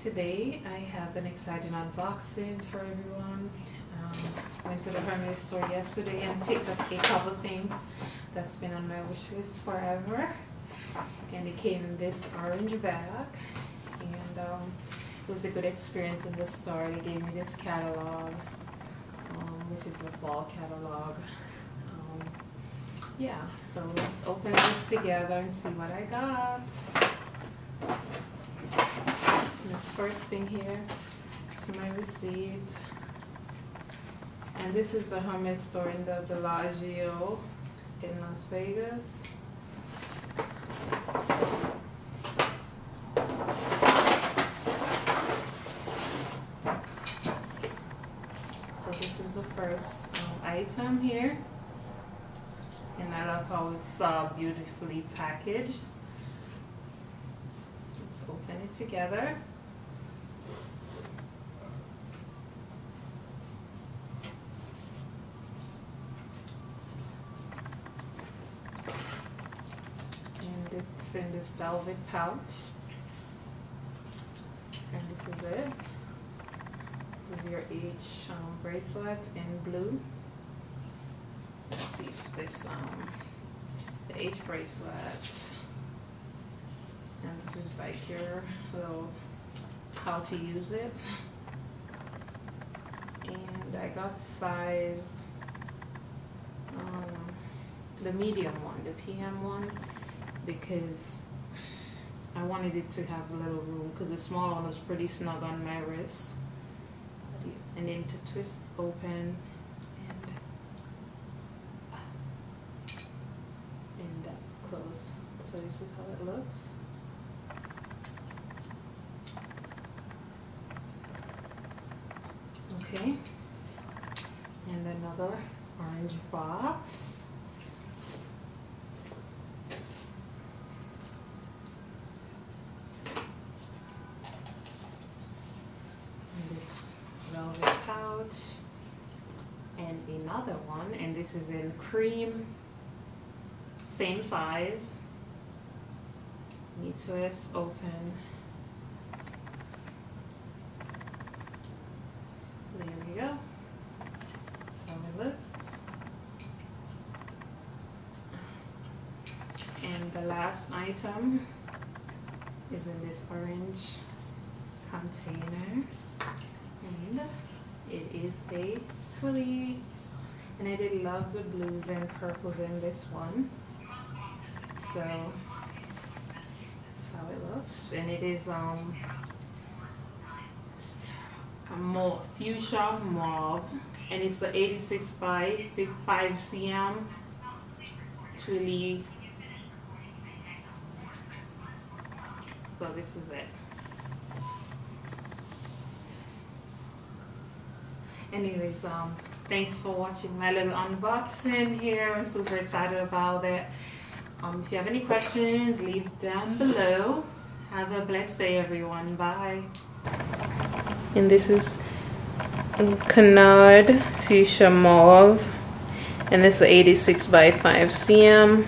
Today I have an exciting unboxing for everyone. Went to the Hermes store yesterday and picked up a couple things that's been on my wish list forever. And it came in this orange bag, and it was a good experience in the store. They gave me this catalog, which is the fall catalog. Yeah, so let's open this together and see what I got. This first thing here is my receipt, and this is the Hermes store in the Palladium in Las Vegas. So this is the first item here, and I love how it's beautifully packaged. Let's open it together. It's in this velvet pouch, and this is it. This is your H bracelet in blue. Let's see if this the H bracelet, and this is like your little how to use it. And I got size the medium one, the PM one, because I wanted it to have a little room, because the small one was pretty snug on my wrist. And then to twist open and close. So this is how it looks. Okay, and another orange box. Velvet pouch, and another one, and this is in cream, same size. You twist open. There we go. So it looks. And the last item is in this orange container. And it is a twilly, and I did love the blues and purples in this one, so that's how it looks. And it is a more fuchsia mauve, and it's the 86 by 5 cm twilly. So this is it. Anyways, thanks for watching my little unboxing here. I'm super excited about it. If you have any questions, leave down below. Have a blessed day, everyone. Bye. And this is Canard Fuchsia Mauve, and it's 86 by 5 cm.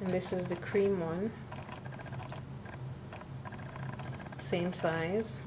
And this is the cream one. Same size.